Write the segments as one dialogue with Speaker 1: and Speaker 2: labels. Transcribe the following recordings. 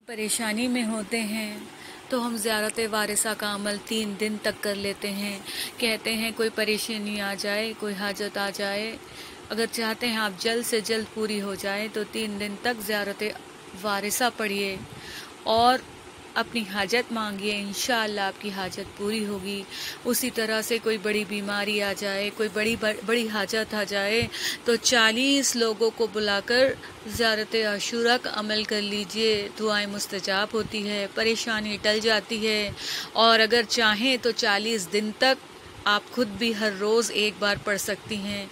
Speaker 1: پریشانی میں ہوتے ہیں تو ہم زیارت وارثہ کا عمل 3 دن تک کر لیتے ہیں۔ کہتے ہیں کوئی پریشانی آ جائے، کوئی حاجت آ جائے، اگر چاہتے ہیں آپ جلد سے جلد پوری ہو جائے تو 3 دن تک زیارت وارثہ پڑھیے اور اپنی حاجت مانگیے، انشاءاللہ آپ کی حاجت پوری ہوگی۔ اسی طرح سے کوئی بڑی بیماری آ جائے، کوئی بڑی حاجت آ جائے تو 40 لوگوں کو بلا کر زیارت عاشورہ کا عمل کر لیجئے، دعائیں مستجاب ہوتی ہے، پریشانی ٹل جاتی ہے۔ اور اگر چاہیں تو 40 دن تک آپ خود بھی ہر روز ایک بار پڑھ سکتی ہیں۔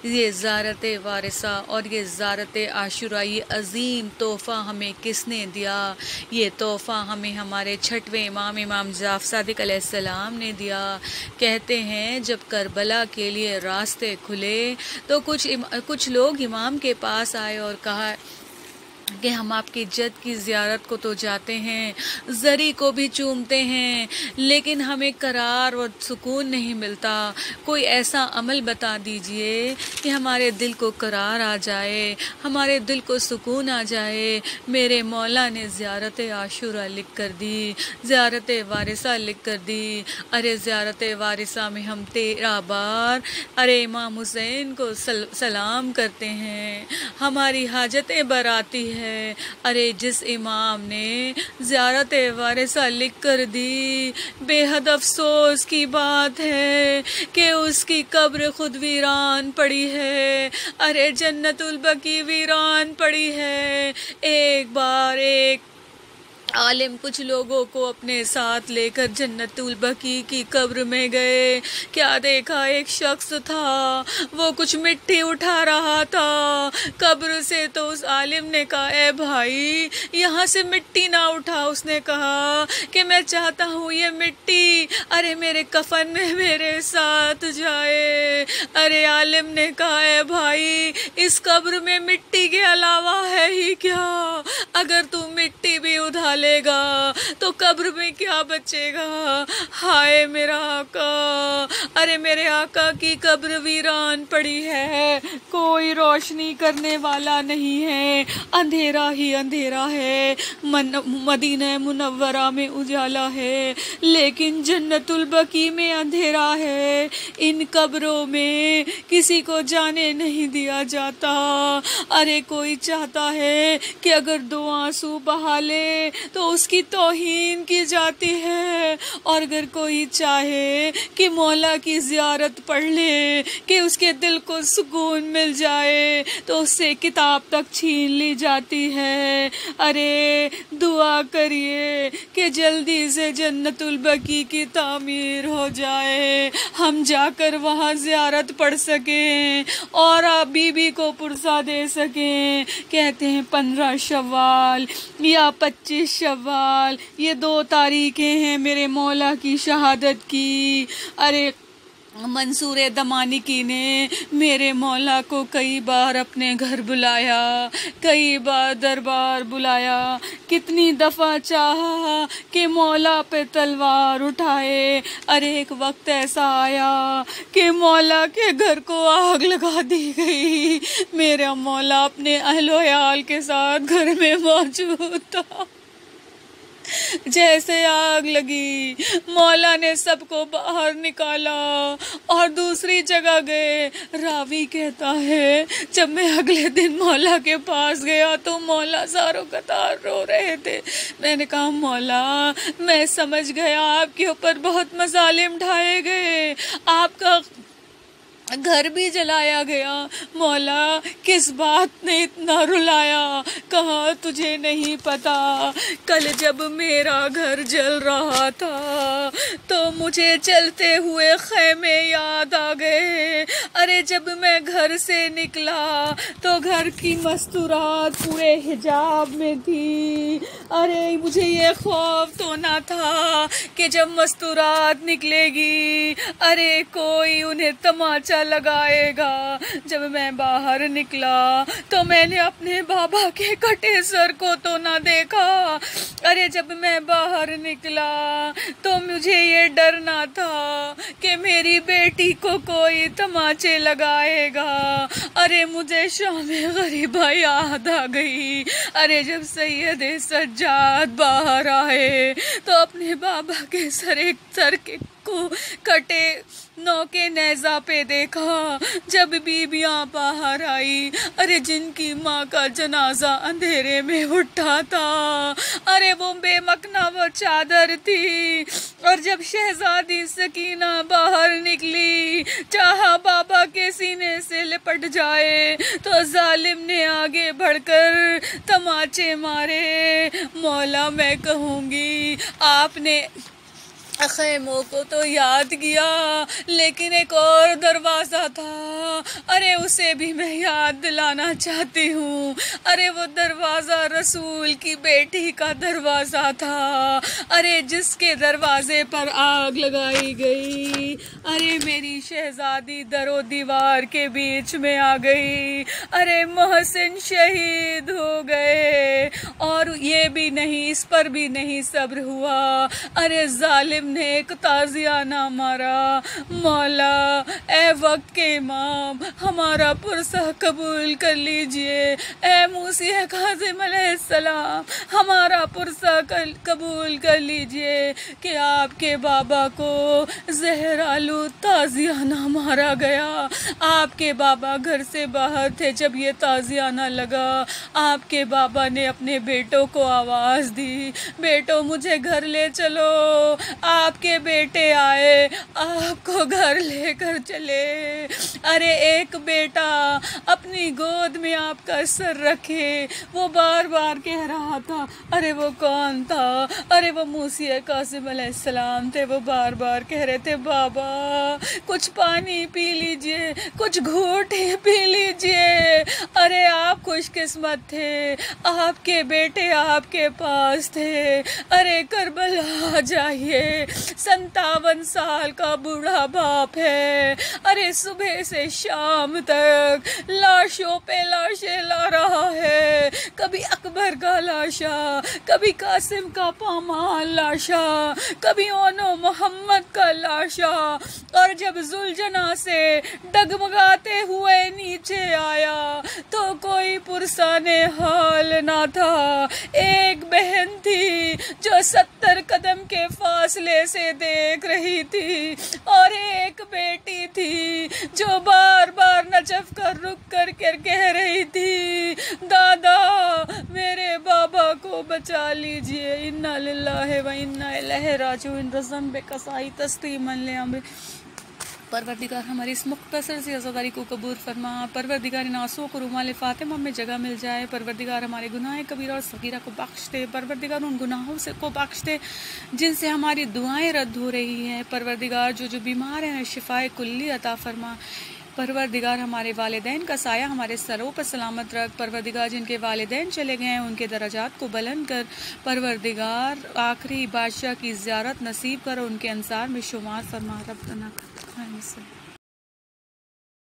Speaker 1: یہ زیارت وارثہ اور یہ زیارت عاشورہ، یہ عظیم تحفہ ہمیں کس نے دیا؟ یہ تحفہ ہمیں ہمارے 6ویں امام جعفر صادق علیہ السلام نے دیا۔ کہتے ہیں جب کربلا کے لیے راستے کھلے تو کچھ لوگ امام کے پاس آئے اور کہا کہ ہم آپ کی جد کی زیارت کو تو جاتے ہیں، زری کو بھی چومتے ہیں، لیکن ہمیں قرار اور سکون نہیں ملتا۔ کوئی ایسا عمل بتا دیجئے کہ ہمارے دل کو قرار آ جائے، ہمارے دل کو سکون آ جائے۔ میرے مولا نے زیارت عاشورہ لکھ کر دی، زیارت وارثہ لکھ کر دی۔ ارے زیارت وارثہ میں ہم 13 بار امام حسین کو سلام کرتے ہیں، ہماری حاجتیں براتی ہے۔ ارے جس امام نے زیارت وارثہ لکھ کر دی، بے حد افسوس کی بات ہے کہ اس کی قبر خود ویران پڑی ہے۔ ارے جنت البقیع ویران پڑی ہے۔ ایک بار ایک عالم کچھ لوگوں کو اپنے ساتھ لے کر جنت البقیع کی قبر میں گئے۔ کیا دیکھا، ایک شخص تھا، وہ کچھ مٹی اٹھا رہا تھا قبر سے، تو اس عالم نے کہا اے بھائی یہاں سے مٹی نہ اٹھا۔ اس نے کہا کہ میں چاہتا ہوں یہ مٹی میرے کفن میں میرے ساتھ جائے۔ عالم نے کہا اے بھائی اس قبر میں مٹی کے علاوہ ہے ہی کیا؟ اگر تو مٹی بھی اٹھا لے گا تو قبر میں کیا بچے گا؟ ہائے میرا آقا، میرے آقا کی قبر ویران پڑی ہے، کوئی روشنی کرنے والا نہیں ہے، اندھیرا ہی اندھیرا ہے۔ مدینہ منورہ میں اجالا ہے لیکن جنت البقیع میں اندھیرا ہے۔ ان قبروں میں کسی کو جانے نہیں دیا جاتا۔ کوئی چاہتا ہے کہ اگر 2 آنسو بہا لے تو اس کی توہین کی جاتی ہے، اور اگر کوئی چاہے کہ مولا کی زیارت پڑھ لے کہ اس کے دل کو سکون مل جائے تو اس سے کتاب تک چھین لی جاتی ہے۔ دعا کریے کہ جلدی سے جنت البقیع کی تعمیر ہو جائے، ہم جا کر وہاں زیارت پڑھ سکیں اور آپ بی کو پرسہ دے سکیں۔ کہتے ہیں 15 شوال یا 25 شوال، یہ 2 تاریخیں ہیں میرے مولا کی شہادت کی۔ منصور دمانکی نے میرے مولا کو کئی بار اپنے گھر بلایا، کئی بار دربار بلایا، کتنی دفعہ چاہا کہ مولا پہ تلوار اٹھائے۔ ایک وقت ایسا آیا کہ مولا کے گھر کو آگ لگا دی گئی، میرا مولا اپنے اہل و عیال کے ساتھ گھر میں موجود تھا۔ جیسے آگ لگی مولا نے سب کو باہر نکالا اور دوسری جگہ گئے۔ راوی کہتا ہے جب میں اگلے دن مولا کے پاس گیا تو مولا زاروں قطار رو رہے تھے۔ میں نے کہا مولا میں سمجھ گیا آپ کے اوپر بہت مظالم ڈھائے گئے، آپ کا گھر بھی جلایا گیا، مولا کس بات نے اتنا رلایا؟ کہا تجھے نہیں پتا، کل جب میرا گھر جل رہا تھا تو مجھے چلتے ہوئے خیمے یاد آ گئے۔ جب میں گھر سے نکلا تو گھر کی مستورات پورے حجاب میں تھی۔ مجھے یہ خوف تو نہ تھا کہ جب مستورات نکلے گی کوئی انہیں تماچا لگائے گا۔ جب میں باہر نکلا تو میں نے اپنے بابا کے کٹے سر کو تو نہ دیکھا، ارے جب میں باہر نکلا تو مجھے یہ ڈر نہ تھا کہ میری بیٹی کو کوئی تماچے لگائے گا۔ ارے مجھے شام غریبہ یاد آ گئی۔ ارے جب سید سجاد باہر آئے تو اپنے بابا کے سر کو کٹے نوکے نیزہ پہ دیکھا۔ جب بیبیاں باہر آئی، ارے جن کی ماں کا جنازہ اندھیرے میں اٹھا تھا، ارے وہ بے مکنا وہ چادر تھی۔ اور جب شہزادی سکینہ باہر نکلی، چاہا بابا کے سینے سے لپٹ جائے تو ظالم نے آگے بڑھ کر تماچے مارے۔ مولا میں کہوں گی آپ نے خیموں کو تو یاد کیا، لیکن ایک اور دروازہ تھا، ارے اسے بھی میں یاد دلانا چاہتی ہوں۔ ارے وہ دروازہ رسول کی بیٹی کا دروازہ تھا، ارے جس کے دروازے پر آگ لگائی گئی۔ ارے میری شہزادی در و دیوار کے بیچ میں آ گئی۔ ارے محسن شہید ہو گئے، اور یہ بھی نہیں، اس پر بھی نہیں صبر ہوا، ارے ظالم نے ایک تازیانہ مارا۔ مولا اے وقت کے امام، ہمارا پرسہ قبول کر لیجئے۔ اے موسیٰ کاظم علیہ السلام، ہمارا پرسہ قبول کر لیجئے کہ آپ کے بابا کو زہر آلود تازیانہ مارا گیا۔ آپ کے بابا گھر سے باہر تھے جب یہ تازیانہ لگا۔ آپ کے بابا نے اپنے بیٹوں کو آواز دی، بیٹو مجھے گھر لے چلو۔ آپ کے بیٹے آئے، آپ کو گھر لے کر چلے۔ ارے ایک بیٹا اپنی گود میں آپ کا سر رکھے، وہ بار بار کہہ رہا تھا، ارے وہ کون تھا؟ ارے وہ موسیٰ کاظم علیہ السلام تھے۔ وہ بار بار کہہ رہے تھے، بابا کچھ پانی پی لیجئے، کچھ گھونٹ پی لیجئے۔ ارے آپ خوش قسمت تھے، آپ کے بیٹے آپ کے پاس تھے۔ ارے کربلا جائیے، 57 سال کا بوڑھا باپ ہے، ارے صبح سے شام تک لاشوں پہ لاشیں لا رہا ہے، کبھی اکبر کا لاشا، کبھی قاسم کا پامال لاشا، کبھی اونو محمد کا لاشا۔ اور جب ذوالجناح سے ڈگمگاتے ہوئے نیچے آیا تو کوئی پرسان حال نہ تھا۔ ایک بہن تھی جو 70 قدم کے فاصلے سے دیکھ رہی تھی، اور ایک بیٹی تھی جو بار بار نچف کر رک کر کہہ رہی تھی، دادا میرے بابا کو بچا لیجئے۔ انا للہ و انا الیہ راجعون۔ رضن بقضاء تسلیما لامر۔ پروردگار ہماری اس مختصر سی عزاداری کو قبول فرما۔ پروردگار ان آنسوؤں کو رومال فاطمہ میں جگہ مل جائے۔ پروردگار ہمارے گناہ کبیرہ اور صغیرہ کو بخش دے۔ پروردگار ان گناہوں سے کو بخش دے جن سے ہماری دعائیں رد ہو رہی ہیں۔ پروردگار جو بیمار ہیں شفائے کلی عطا فرما۔ پروردگار ہمارے والدین کا سایہ ہمارے سروں پر سلامت رکھ۔ پروردگار جن کے والدین چلے گئے ہیں ان کے درجات کو بلند کر۔ پروردگار آخری بادشاہ کی زیارت نصیب کر اور ان کے انصار میں شمار فرما۔ ربنا آمین۔